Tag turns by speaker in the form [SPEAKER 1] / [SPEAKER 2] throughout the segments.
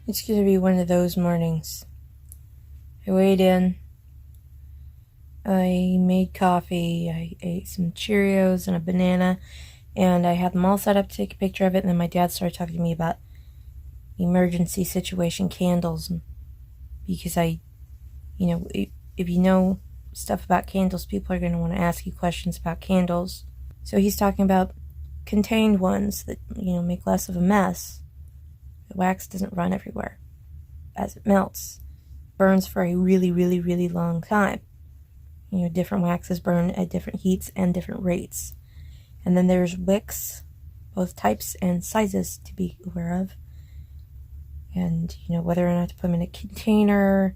[SPEAKER 1] It's going to be one of those mornings. I weighed in. I made coffee. I ate some Cheerios and a banana. And I had them all set up to take a picture of it. And then my dad started talking to me about emergency situation candles. Because if you know stuff about candles, people are going to want to ask you questions about candles. So he's talking about contained ones that, make less of a mess. The wax doesn't run everywhere as it melts. Burns for a really, really, really long time. Different waxes burn at different heats and different rates. And then there's wicks, both types and sizes to be aware of. And, whether or not to put them in a container,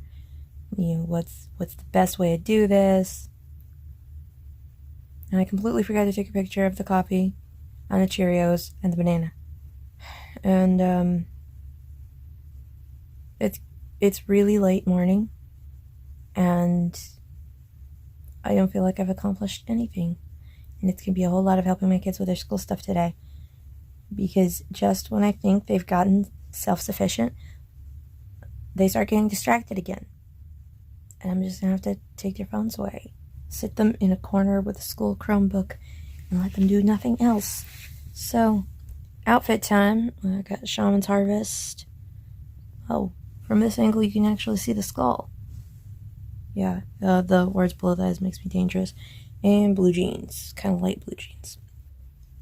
[SPEAKER 1] what's the best way to do this. And I completely forgot to take a picture of the coffee and the Cheerios and the banana. And, it's really late morning, and I don't feel like I've accomplished anything. And it's going to be a whole lot of helping my kids with their school stuff today. Because just when I think they've gotten self-sufficient, they start getting distracted again. And I'm just going to have to take their phones away. Sit them in a corner with a school Chromebook and let them do nothing else. So, outfit time. I got Shaman's Harvest. Oh, from this angle you can actually see the skull. Yeah, the words below that makes me dangerous. And blue jeans, kind of light blue jeans.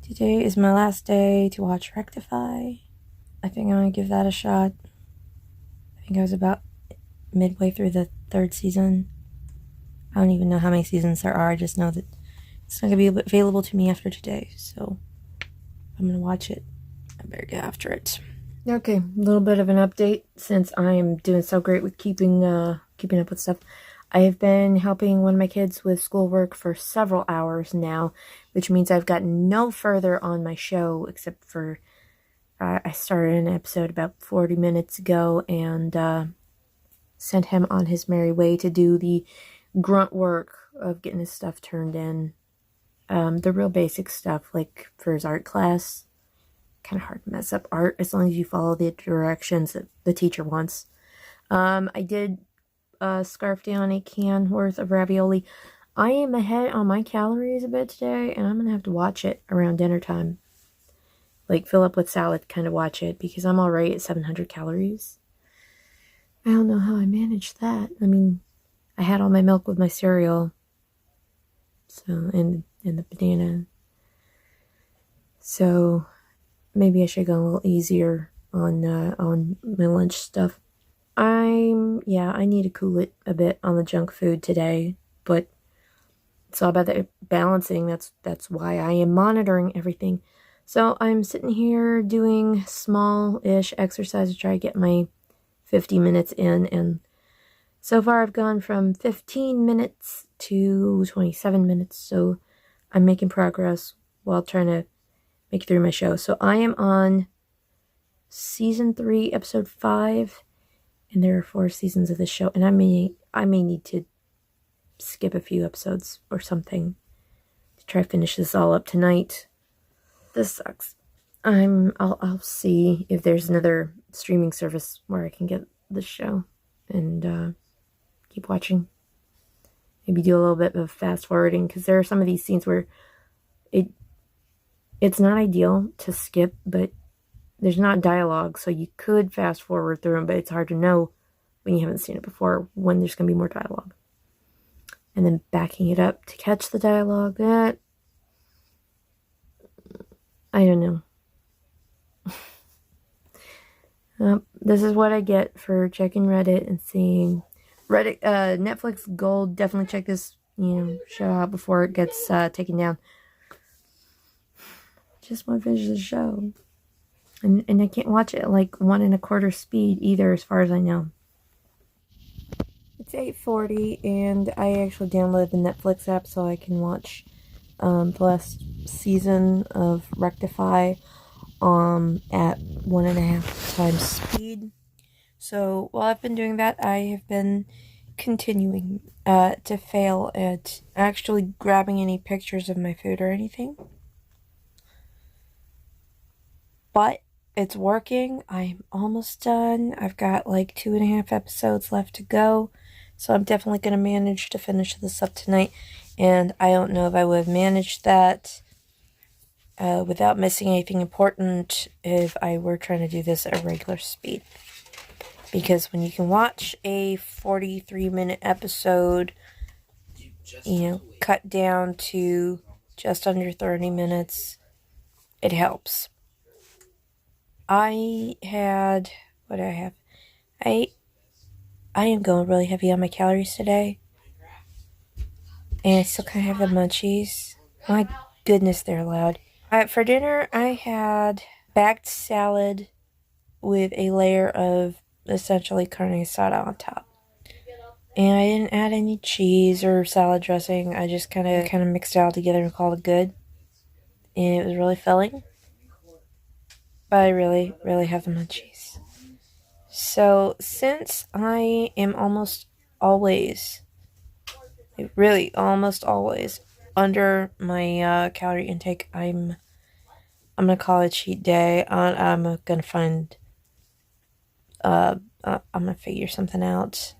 [SPEAKER 1] Today is my last day to watch Rectify. I think I'm going to give that a shot. I think I was about midway through the 3rd season. I don't even know how many seasons there are. I just know that it's not going to be available to me after today. So I'm going to watch it. I better get after it. Okay, a little bit of an update since I'm doing so great with keeping up with stuff. I have been helping one of my kids with schoolwork for several hours now, which means I've gotten no further on my show except for I started an episode about 40 minutes ago and sent him on his merry way to do the grunt work of getting his stuff turned in. The real basic stuff, like for his art class. Kind of hard to mess up art as long as you follow the directions that the teacher wants. I did scarf down a can worth of ravioli. I am ahead on my calories a bit today, and I'm going to have to watch it around dinner time. Like, fill up with salad, kind of watch it, because I'm already at 700 calories. I don't know how I managed that. I mean, I had all my milk with my cereal. So, and the banana. So, maybe I should go a little easier on my lunch stuff. I need to cool it a bit on the junk food today, but it's all about the balancing. That's why I am monitoring everything. So I'm sitting here doing small-ish exercise to try to get my 50 minutes in, and so far I've gone from 15 minutes to 27 minutes, so I'm making progress while trying to make it through my show. So I am on season 3, episode 5, and there are 4 seasons of this show, and I may need to skip a few episodes or something to try to finish this all up tonight. This sucks. I'll see if there's another streaming service where I can get this show and keep watching. Maybe do a little bit of fast forwarding, because there are some of these scenes where it's not ideal to skip, but there's not dialogue, so you could fast forward through them, but it's hard to know when you haven't seen it before when there's going to be more dialogue. And then backing it up to catch the dialogue, that I don't know. This is what I get for checking Reddit and seeing Reddit. Netflix Gold, definitely check this show out before it gets taken down. Just want to finish the show. And I can't watch it at like 1 1/4 speed either, as far as I know. It's 8:40, and I actually downloaded the Netflix app so I can watch the last season of Rectify at 1.5 times speed. So while I've been doing that, I have been continuing to fail at actually grabbing any pictures of my food or anything. But it's working. I'm almost done. I've got like 2.5 episodes left to go. So I'm definitely going to manage to finish this up tonight. And I don't know if I would have managed that without missing anything important if I were trying to do this at a regular speed. Because when you can watch a 43-minute episode, cut down to just under 30 minutes, it helps. What did I have? I am going really heavy on my calories today. And I still kind of have the munchies. My goodness, they're loud. For dinner, I had bagged salad with a layer of essentially carne asada on top. And I didn't add any cheese or salad dressing. I just kind of mixed it all together and called it good. And it was really filling. But I really, really have the munchies. So since I am almost always under my calorie intake, I'm gonna call it a cheat day. I'm gonna find I'm gonna figure something out.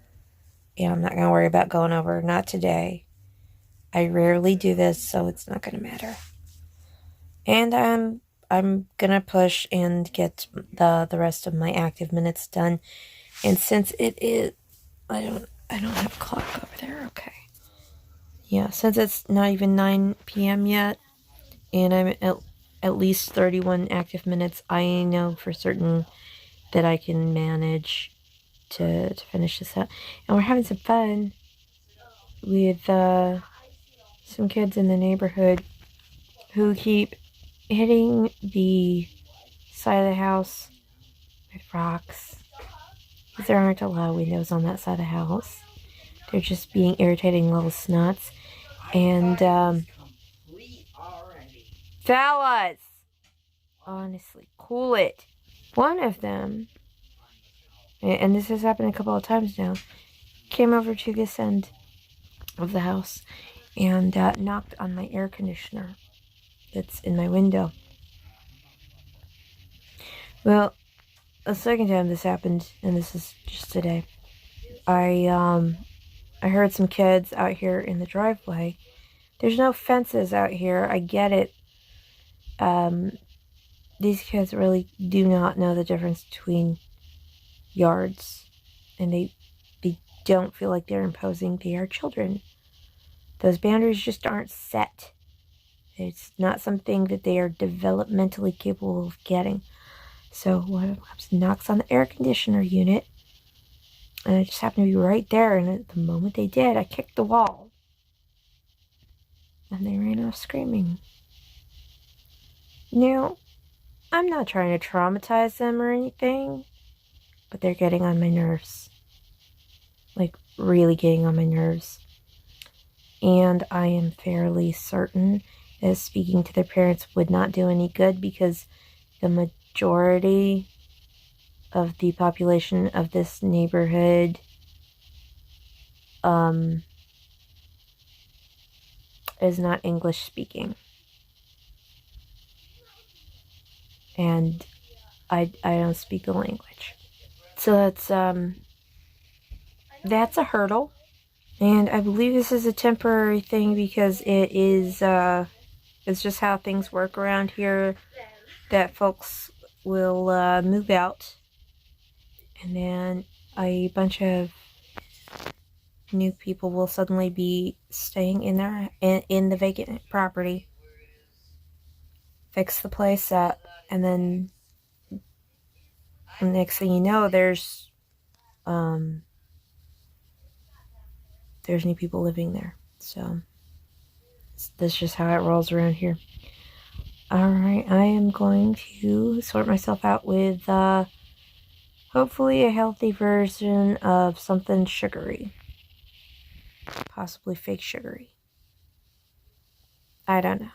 [SPEAKER 1] Yeah, I'm not gonna worry about going over. Not today. I rarely do this, so it's not gonna matter. And I'm gonna push and get the rest of my active minutes done. And since it is, I don't have a clock over there. Okay. Yeah, since it's not even 9 p.m. yet, and I'm at least 31 active minutes, I know for certain that I can manage to finish this up. And we're having some fun with some kids in the neighborhood who keep hitting the side of the house with rocks. Because there aren't a lot of windows on that side of the house. They're just being irritating little snuts. And, fellas! Honestly, cool it. One of them, and this has happened a couple of times now, came over to this end of the house and knocked on my air conditioner that's in my window. Well, a second time this happened, and this is just today. I heard some kids out here in the driveway. There's no fences out here. I get it. These kids really do not know the difference between yards, and they don't feel like they're imposing. They are children. Those boundaries just aren't set. It's not something that they are developmentally capable of getting. So one of them knocks on the air conditioner unit, and I just happened to be right there, and at the moment they did, I kicked the wall. And they ran off screaming. Now, I'm not trying to traumatize them or anything, but they're getting on my nerves. Like, really getting on my nerves. And I am fairly certain that speaking to their parents would not do any good, because the majority of the population of this neighborhood is not English speaking. And I don't speak the language. So that's a hurdle. And I believe this is a temporary thing, because it is it's just how things work around here, that folks will move out, and then a bunch of new people will suddenly be staying in the vacant property, fix the place up, and then the next thing you know, there's new people living there. So that's just how it rolls around here. Alright, I am going to sort myself out with hopefully a healthy version of something sugary. Possibly fake sugary. I don't know.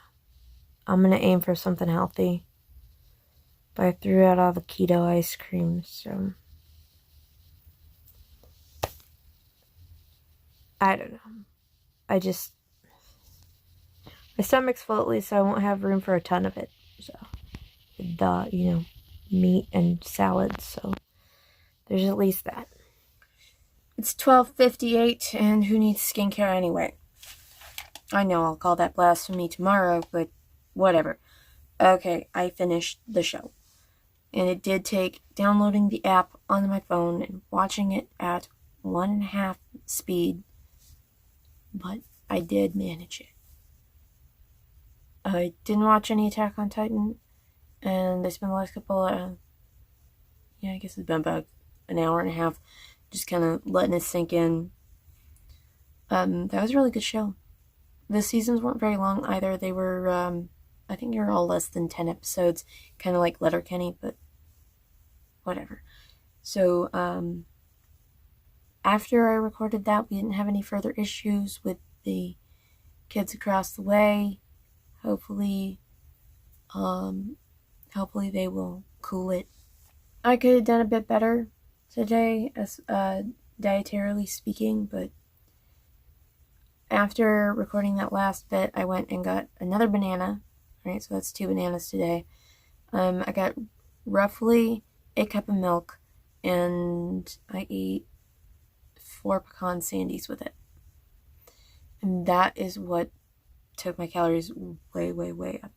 [SPEAKER 1] I'm going to aim for something healthy. But I threw out all the keto ice cream, so I don't know. My stomach's full, at least, so I won't have room for a ton of it. So, meat and salads, so there's at least that. It's 12:58, and who needs skincare anyway? I know I'll call that blasphemy tomorrow, but whatever. Okay, I finished the show. And it did take downloading the app on my phone and watching it at 1.5 speed, but I did manage it. I didn't watch any Attack on Titan, and I spent the last couple I guess it's been about an hour and a half just kind of letting it sink in. That was a really good show. The seasons weren't very long either. They were, I think they were all less than 10 episodes, kind of like Letterkenny, but whatever. So, after I recorded that, we didn't have any further issues with the kids across the way. Hopefully they will cool it. I could have done a bit better today, as dietarily speaking, but after recording that last bit, I went and got another banana. Right, so that's 2 bananas today. I got roughly a cup of milk, and I ate 4 pecan sandies with it. And that is what took my calories way, way, way up.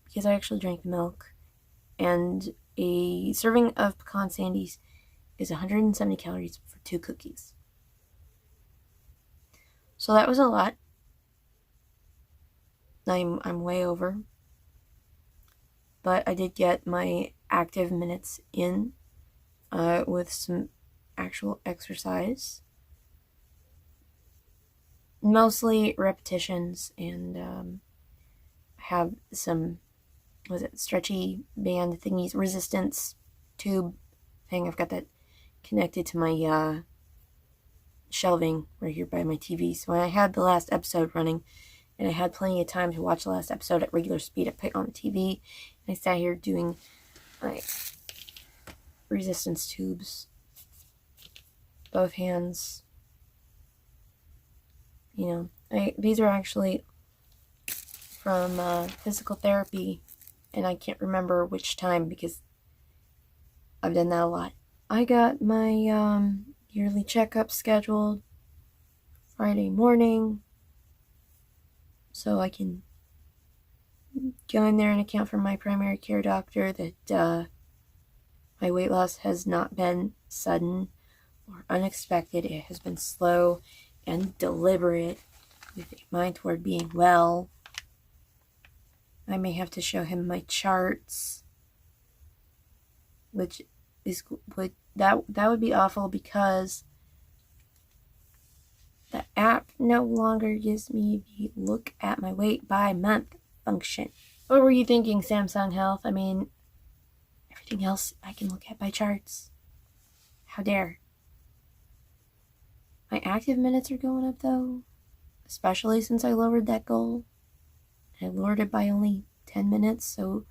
[SPEAKER 1] Because I actually drank the milk, and a serving of pecan sandies is 170 calories for 2 cookies. So that was a lot. I'm way over. But I did get my active minutes in with some actual exercise. Mostly repetitions, and have some, stretchy band thingies, resistance tube thing. I've got that connected to my shelving right here by my TV. So when I had the last episode running, and I had plenty of time to watch the last episode at regular speed, I put it on the TV, and I sat here doing like resistance tubes, both hands. These are actually from physical therapy, and I can't remember which time because I've done that a lot. I got my yearly checkup scheduled Friday morning, so I can go in there and account for my primary care doctor that my weight loss has not been sudden or unexpected. It has been slow and deliberate, with a mind toward being well. I may have to show him my charts, which that would be awful, because the app no longer gives me the look at my weight by month function. What were you thinking, Samsung Health? I mean, everything else I can look at by charts. How dare. My active minutes are going up, though, especially since I lowered that goal. I lowered it by only 10 minutes, so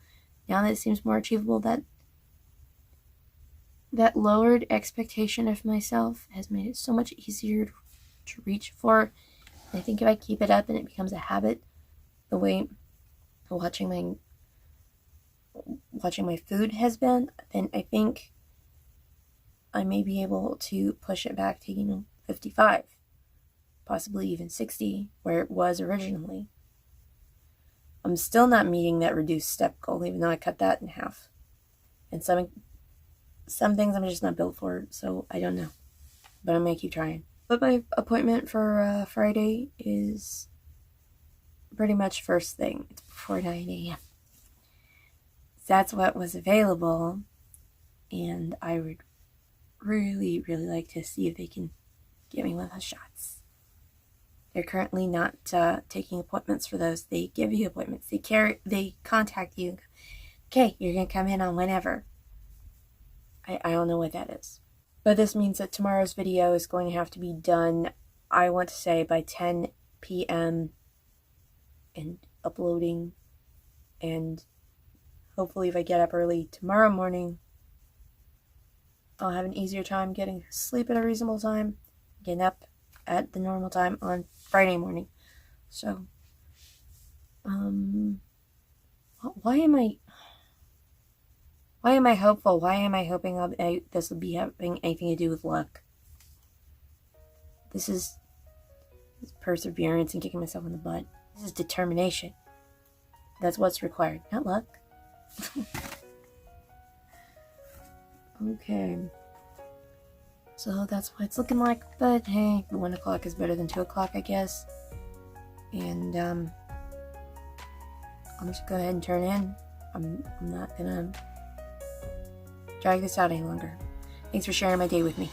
[SPEAKER 1] now that it seems more achievable, that lowered expectation of myself has made it so much easier to reach for. And I think if I keep it up and it becomes a habit, the way watching my food has been, then I think I may be able to push it back to 55, possibly even 60, where it was originally. I'm still not meeting that reduced step goal, even though I cut that in half. And some things I'm just not built for, so I don't know. But I'm going to keep trying. But my appointment for Friday is pretty much first thing. It's before 9 a.m. That's what was available, and I would really, really like to see if they can get me one of those shots. They're currently not taking appointments for those. They give you appointments. They contact you. Okay, you're going to come in on whenever. I don't know what that is. But this means that tomorrow's video is going to have to be done, I want to say, by 10 p.m. and uploading. And hopefully if I get up early tomorrow morning, I'll have an easier time getting to sleep at a reasonable time, getting up at the normal time on Friday morning. So, why am I... Why am I hopeful? Why am I hoping this will be having anything to do with luck? This is perseverance and kicking myself in the butt. This is determination. That's what's required, not luck. Okay. So that's what it's looking like. But hey, 1 o'clock is better than 2 o'clock, I guess. And I'm just go ahead and turn in. I'm not gonna drag this out any longer. Thanks for sharing my day with me.